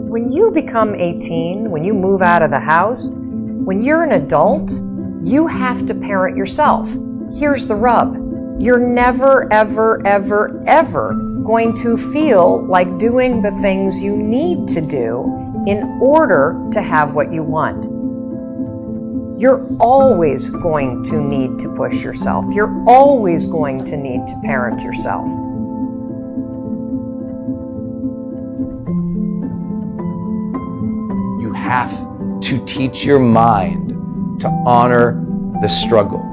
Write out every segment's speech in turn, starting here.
When you become 18, when you move out of the house, when you're an adult, you have to parent yourself. Here's the rub. You're never, ever, ever, ever going to feel like doing the things you need to do in order to have what you want. You're always going to need to push yourself. You're always going to need to parent yourself. You have to teach your mind to honor the struggle.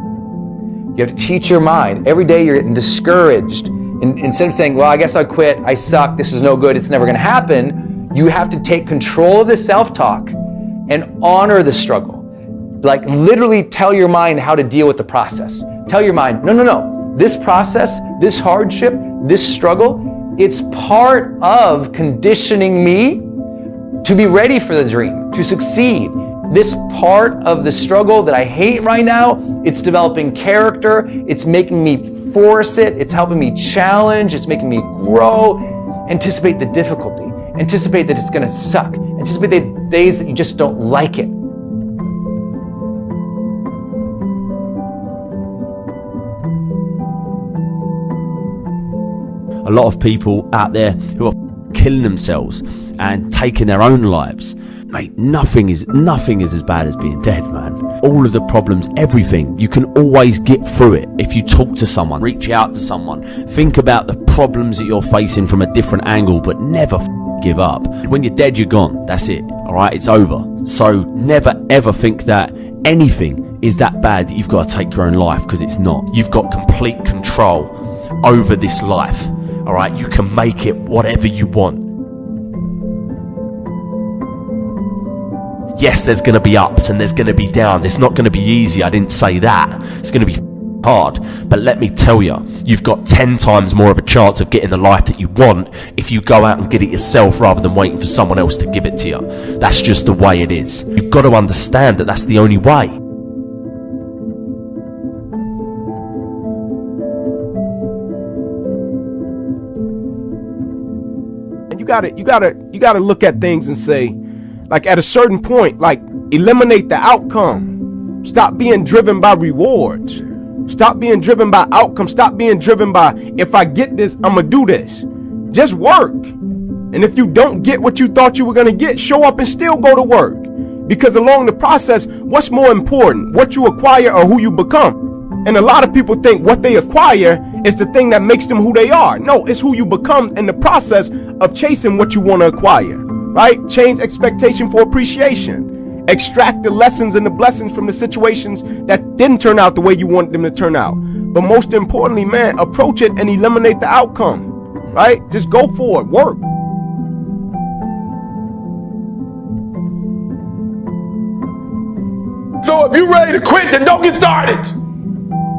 You have to teach your mind. Every day you're getting discouraged. And instead of saying, well, I guess I'll quit, I suck, this is no good, it's never gonna happen, you have to take control of the self-talk and honor the struggle. Like literally tell your mind how to deal with the process. Tell your mind, no, this process, this hardship, this struggle, it's part of conditioning me to be ready for the dream, to succeed. This part of the struggle that I hate right now, it's developing character, it's making me force it, it's helping me challenge, it's making me grow. Anticipate the difficulty, anticipate that it's gonna suck, anticipate the days that you just don't like it. A lot of people out there who are killing themselves and taking their own lives. Mate, nothing is as bad as being dead, man. All of the problems, everything, you can always get through it if you talk to someone, reach out to someone, think about the problems that you're facing from a different angle, but never give up. When you're dead, you're gone. That's it. All right, it's over. So never ever think that anything is that bad that you've got to take your own life, because it's not. You've got complete control over this life. All right, you can make it whatever you want. Yes, there's going to be ups and there's going to be downs. It's not going to be easy. I didn't say that. It's going to be hard. But let me tell you, you've got 10 times more of a chance of getting the life that you want if you go out and get it yourself rather than waiting for someone else to give it to you. That's just the way it is. You've got to understand that that's the only way. And you gotta look at things and say, like at a certain point, like eliminate the outcome. Stop being driven by rewards. Stop being driven by outcomes. Stop being driven by, if I get this, I'm gonna do this. Just work. And if you don't get what you thought you were gonna get, show up and still go to work. Because along the process, what's more important, what you acquire or who you become? And a lot of people think what they acquire is the thing that makes them who they are. No, it's who you become in the process of chasing what you want to acquire. Right? Change expectation for appreciation. Extract the lessons and the blessings from the situations that didn't turn out the way you wanted them to turn out. But most importantly, man, approach it and eliminate the outcome. Right? Just go for it. Work. So if you're ready to quit, then don't get started.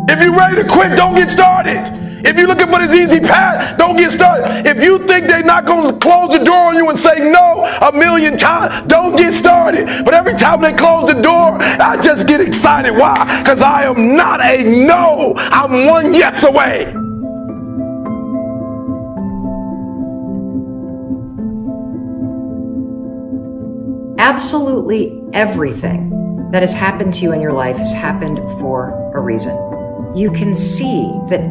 If you're ready to quit, don't get started. If you're looking for this easy path, don't get started. If you think they're not going to close the door on you and say no a million times, don't get started. But every time they close the door, I just get excited. Why? Because I am not a no. I'm one yes away. Absolutely everything that has happened to you in your life has happened for a reason. You can see that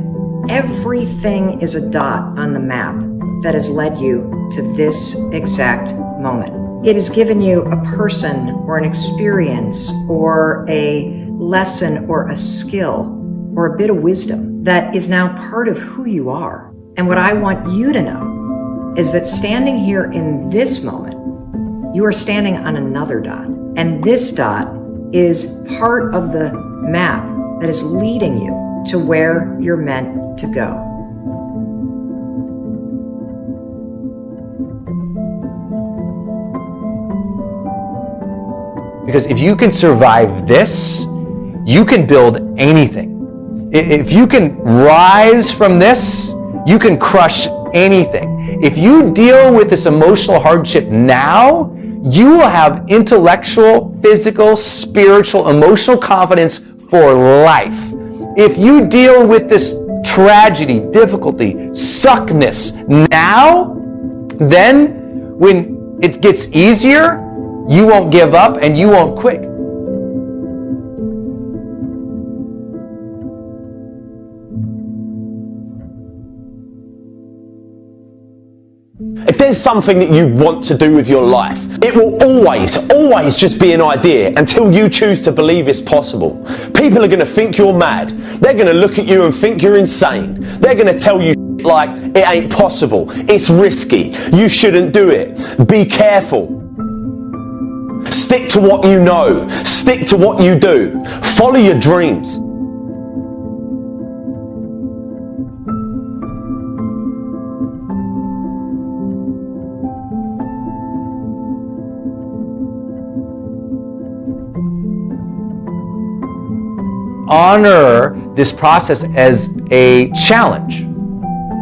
everything is a dot on the map that has led you to this exact moment. It has given you a person or an experience or a lesson or a skill or a bit of wisdom that is now part of who you are. And what I want you to know is that standing here in this moment, you are standing on another dot. And this dot is part of the map that is leading you to where you're meant to go. Because if you can survive this, you can build anything. If you can rise from this, you can crush anything. If you deal with this emotional hardship now, you will have intellectual, physical, spiritual, emotional confidence for life. If you deal with this tragedy, difficulty, suckness now, then when it gets easier, you won't give up and you won't quit. If there's something that you want to do with your life, it will always just be an idea until you choose to believe it's possible. People are going to think you're mad. They're going to look at you and think you're insane. They're going to tell you like it ain't possible. It's risky. You shouldn't do it. Be careful. Stick to what you know. Stick to what you do. Follow your dreams. Honor this process as a challenge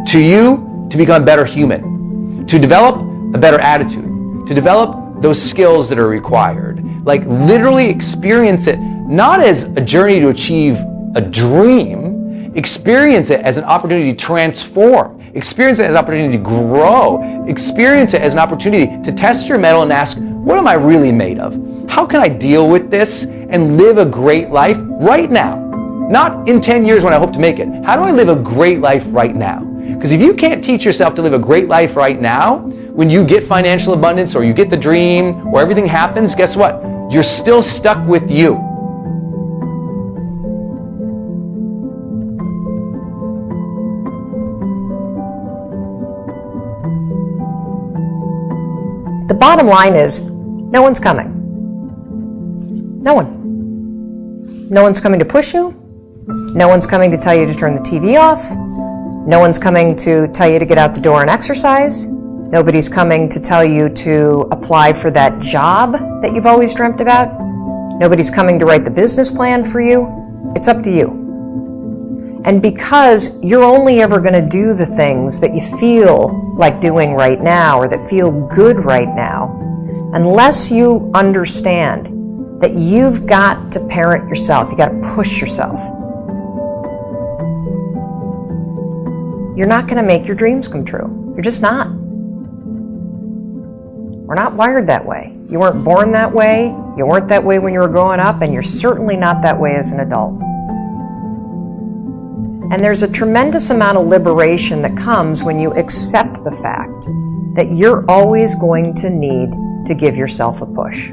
to you to become a better human, to develop a better attitude, to develop those skills that are required. Like literally experience it not as a journey to achieve a dream, experience it as an opportunity to transform, experience it as an opportunity to grow, experience it as an opportunity to test your mettle and ask, what am I really made of? How can I deal with this and live a great life right now? Not in 10 years when I hope to make it. How do I live a great life right now? Because if you can't teach yourself to live a great life right now, when you get financial abundance or you get the dream or everything happens, guess what? You're still stuck with you. The bottom line is, no one's coming. No one. No one's coming to push you. No one's coming to tell you to turn the TV off. No one's coming to tell you to get out the door and exercise. Nobody's coming to tell you to apply for that job that you've always dreamt about. Nobody's coming to write the business plan for you. It's up to you. And because you're only ever going to do the things that you feel like doing right now or that feel good right now, unless you understand that you've got to parent yourself, you got to push yourself. You're not going to make your dreams come true. You're just not. We're not wired that way. You weren't born that way. You weren't that way when you were growing up, and you're certainly not that way as an adult. And there's a tremendous amount of liberation that comes when you accept the fact that you're always going to need to give yourself a push.